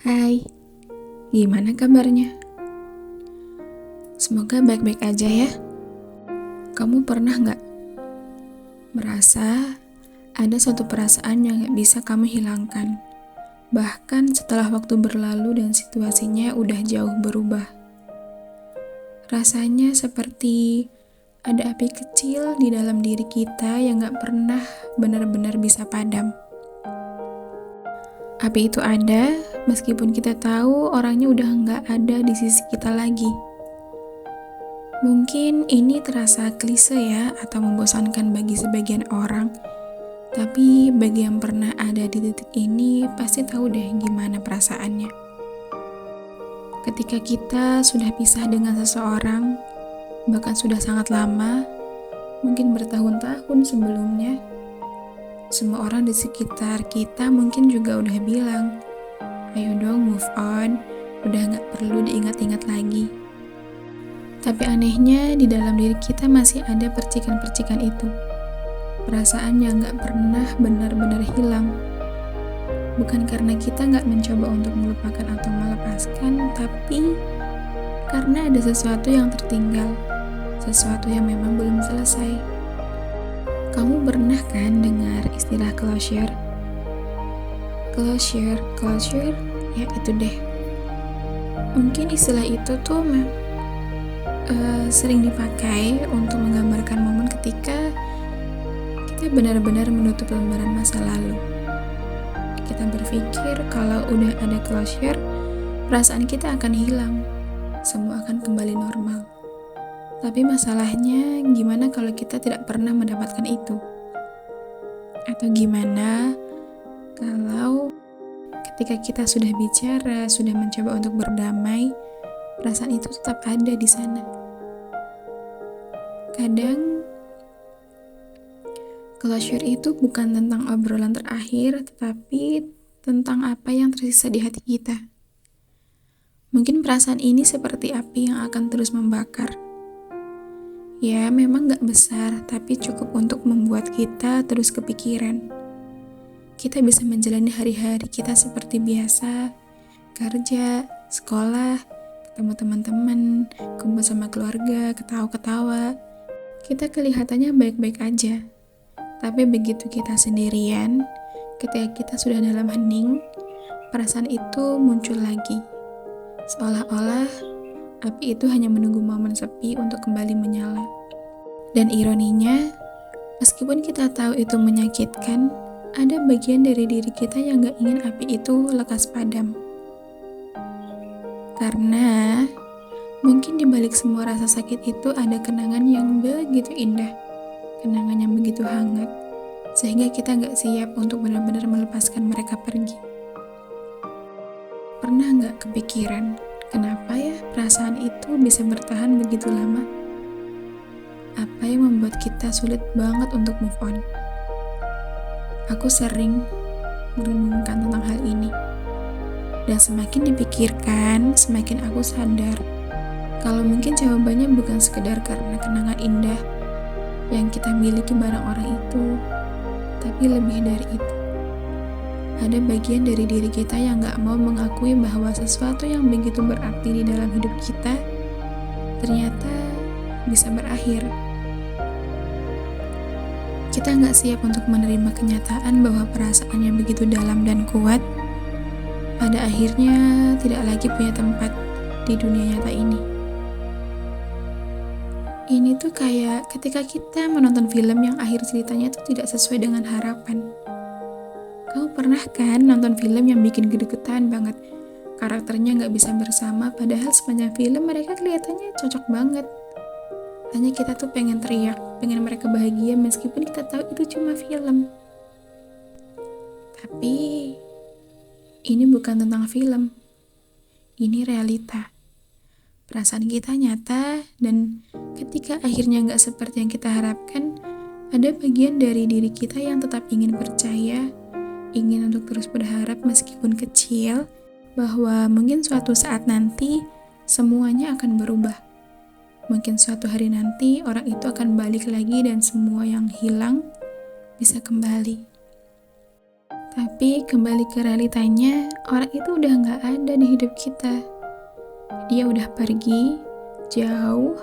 Hai, gimana kabarnya? Semoga baik-baik aja ya. Kamu pernah nggak merasa ada suatu perasaan yang nggak bisa kamu hilangkan? Bahkan setelah waktu berlalu dan situasinya udah jauh berubah. Rasanya seperti ada api kecil di dalam diri kita yang nggak pernah benar-benar bisa padam. Api itu ada, meskipun kita tahu orangnya udah nggak ada di sisi kita lagi. Mungkin ini terasa klise ya, atau membosankan bagi sebagian orang. Tapi bagi yang pernah ada di titik ini, pasti tahu deh gimana perasaannya. Ketika kita sudah pisah dengan seseorang, bahkan sudah sangat lama, mungkin bertahun-tahun sebelumnya, semua orang di sekitar kita mungkin juga udah bilang, ayo dong move on, udah gak perlu diingat-ingat lagi. Tapi anehnya di dalam diri kita masih ada percikan-percikan itu. Perasaan yang gak pernah benar-benar hilang. Bukan karena kita gak mencoba untuk melupakan atau melepaskan, tapi karena ada sesuatu yang tertinggal. Sesuatu yang memang belum selesai. Kamu pernah kan dengar istilah closure? Closure, ya itu deh. Mungkin istilah itu tuh sering dipakai untuk menggambarkan momen ketika kita benar-benar menutup lembaran masa lalu. Kita berpikir kalau udah ada closure, perasaan kita akan hilang, semua akan kembali normal. Tapi masalahnya, gimana kalau kita tidak pernah mendapatkan itu? Atau gimana kalau ketika kita sudah bicara, sudah mencoba untuk berdamai, perasaan itu tetap ada di sana? Kadang, closure itu bukan tentang obrolan terakhir, tetapi tentang apa yang tersisa di hati kita. Mungkin perasaan ini seperti api yang akan terus membakar. Ya, memang gak besar, tapi cukup untuk membuat kita terus kepikiran. Kita bisa menjalani hari-hari kita seperti biasa, kerja, sekolah, ketemu teman-teman, kumpul sama keluarga, ketawa-ketawa. Kita kelihatannya baik-baik aja. Tapi begitu kita sendirian, ketika kita sudah dalam hening, perasaan itu muncul lagi. Seolah-olah api itu hanya menunggu momen sepi untuk kembali menyala. Dan ironinya, meskipun kita tahu itu menyakitkan, ada bagian dari diri kita yang gak ingin api itu lekas padam. Karena mungkin di balik semua rasa sakit itu ada kenangan yang begitu indah, kenangan yang begitu hangat, sehingga kita gak siap untuk benar-benar melepaskan mereka pergi. Pernah gak kepikiran, kenapa ya perasaan itu bisa bertahan begitu lama? Apa yang membuat kita sulit banget untuk move on? Aku sering merenungkan tentang hal ini. Dan semakin dipikirkan, semakin aku sadar kalau mungkin jawabannya bukan sekedar karena kenangan indah yang kita miliki bareng orang itu, tapi lebih dari itu. Ada bagian dari diri kita yang gak mau mengakui bahwa sesuatu yang begitu berarti di dalam hidup kita ternyata bisa berakhir. Kita gak siap untuk menerima kenyataan bahwa perasaan yang begitu dalam dan kuat pada akhirnya tidak lagi punya tempat di dunia nyata ini. Ini tuh kayak ketika kita menonton film yang akhir ceritanya tuh tidak sesuai dengan harapan. Kamu pernah kan nonton film yang bikin gregetan banget? Karakternya gak bisa bersama, padahal sepanjang film mereka kelihatannya cocok banget. Hanya kita tuh pengen teriak, pengen mereka bahagia meskipun kita tahu itu cuma film. Tapi ini bukan tentang film. Ini realita. Perasaan kita nyata, dan ketika akhirnya gak seperti yang kita harapkan, ada bagian dari diri kita yang tetap ingin percaya, ingin untuk terus berharap meskipun kecil, bahwa mungkin suatu saat nanti semuanya akan berubah. Mungkin suatu hari nanti orang itu akan balik lagi dan semua yang hilang bisa kembali. Tapi kembali ke realitanya, orang itu udah gak ada di hidup kita. Dia udah pergi, jauh,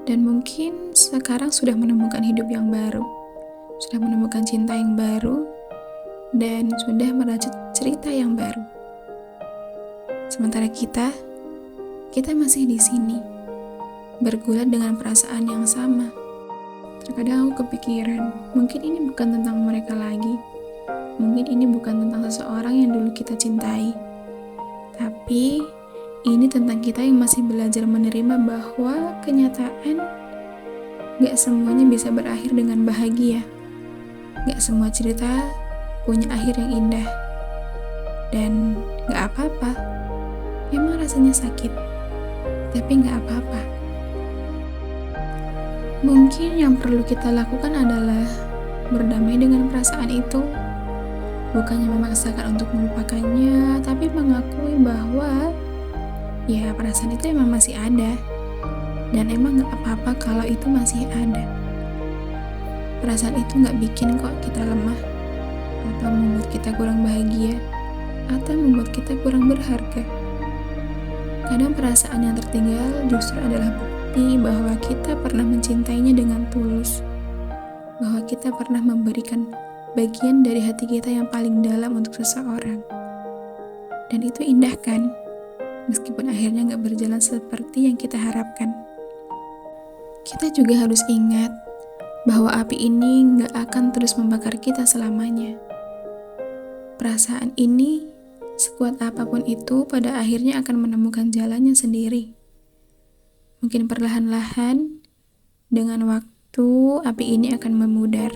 dan mungkin sekarang sudah menemukan hidup yang baru. Sudah menemukan cinta yang baru, dan sudah merajut cerita yang baru. Sementara kita masih di sini, bergulat dengan perasaan yang sama. Terkadang aku kepikiran, mungkin ini bukan tentang mereka lagi. Mungkin ini bukan tentang seseorang yang dulu kita cintai. Tapi, ini tentang kita yang masih belajar menerima bahwa kenyataan gak semuanya bisa berakhir dengan bahagia. Gak semua cerita punya akhir yang indah. Dan gak apa-apa. Memang rasanya sakit, tapi gak apa-apa. Mungkin yang perlu kita lakukan adalah berdamai dengan perasaan itu. Bukannya memaksakan untuk melupakannya, tapi mengakui bahwa ya perasaan itu emang masih ada. Dan emang gak apa-apa kalau itu masih ada. Perasaan itu gak bikin kok kita lemah, atau membuat kita kurang bahagia, atau membuat kita kurang berharga. Kadang perasaan yang tertinggal justru adalah bukti bahwa kita pernah mencintainya dengan tulus, bahwa kita pernah memberikan bagian dari hati kita yang paling dalam untuk seseorang. Dan itu indah kan? Meskipun akhirnya gak berjalan seperti yang kita harapkan. Kita juga harus ingat bahwa api ini gak akan terus membakar kita selamanya. Perasaan ini, sekuat apapun itu, pada akhirnya akan menemukan jalannya sendiri. Mungkin perlahan-lahan, dengan waktu, api ini akan memudar.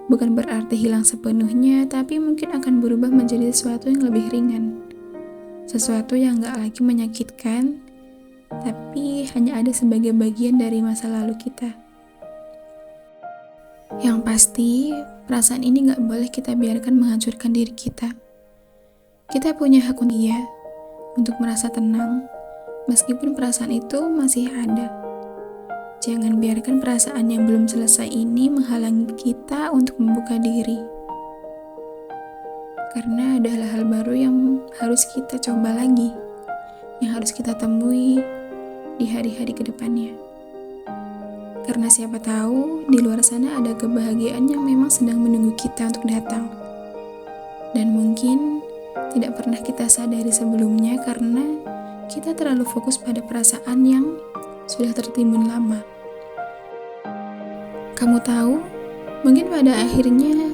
Bukan berarti hilang sepenuhnya, tapi mungkin akan berubah menjadi sesuatu yang lebih ringan. Sesuatu yang gak lagi menyakitkan, tapi hanya ada sebagai bagian dari masa lalu kita. Yang pasti, perasaan ini gak boleh kita biarkan menghancurkan diri kita. Kita punya hak untuk merasa tenang, meskipun perasaan itu masih ada. Jangan biarkan perasaan yang belum selesai ini menghalangi kita untuk membuka diri. Karena ada hal-hal baru yang harus kita coba lagi, yang harus kita temui di hari-hari kedepannya. Karena siapa tahu di luar sana ada kebahagiaan yang memang sedang menunggu kita untuk datang. Dan mungkin tidak pernah kita sadari sebelumnya karena kita terlalu fokus pada perasaan yang sudah tertimbun lama. Kamu tahu, mungkin pada akhirnya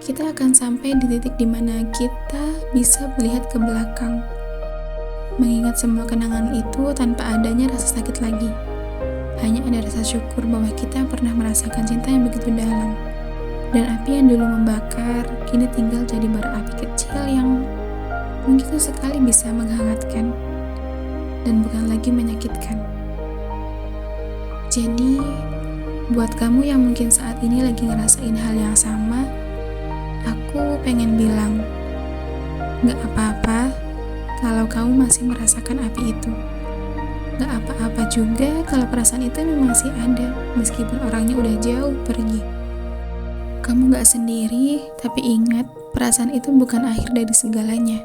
kita akan sampai di titik dimana kita bisa melihat ke belakang, mengingat semua kenangan itu tanpa adanya rasa sakit lagi. Hanya ada rasa syukur bahwa kita pernah merasakan cinta yang begitu dalam. Dan api yang dulu membakar, kini tinggal jadi bara api kecil yang mungkin sesekali bisa menghangatkan dan bukan lagi menyakitkan. Jadi, buat kamu yang mungkin saat ini lagi ngerasain hal yang sama, aku pengen bilang, gak apa-apa kalau kamu masih merasakan api itu. Gak apa-apa juga kalau perasaan itu memang masih ada, meskipun orangnya udah jauh pergi. Kamu gak sendiri, tapi ingat, perasaan itu bukan akhir dari segalanya.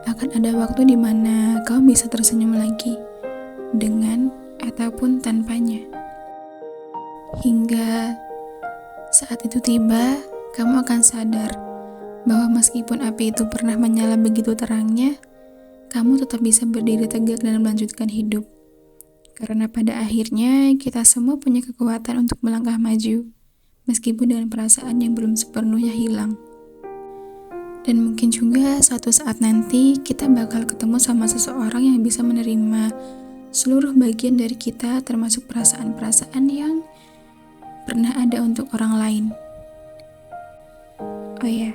Akan ada waktu di mana kamu bisa tersenyum lagi, dengan ataupun tanpanya. Hingga saat itu tiba, kamu akan sadar bahwa meskipun api itu pernah menyala begitu terangnya, kamu tetap bisa berdiri tegak dan melanjutkan hidup. Karena pada akhirnya kita semua punya kekuatan untuk melangkah maju, meskipun dengan perasaan yang belum sepenuhnya hilang. Dan mungkin juga suatu saat nanti kita bakal ketemu sama seseorang yang bisa menerima seluruh bagian dari kita, termasuk perasaan-perasaan yang pernah ada untuk orang lain. Oh ya,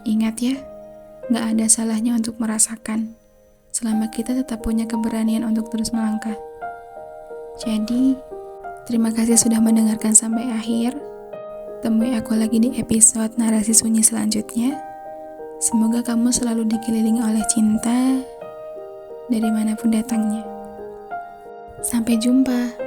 ingat ya, gak ada salahnya untuk merasakan, selama kita tetap punya keberanian untuk terus melangkah. Jadi, terima kasih sudah mendengarkan sampai akhir. Temui aku lagi di episode narasi sunyi selanjutnya. Semoga kamu selalu dikelilingi oleh cinta dari manapun datangnya. Sampai jumpa.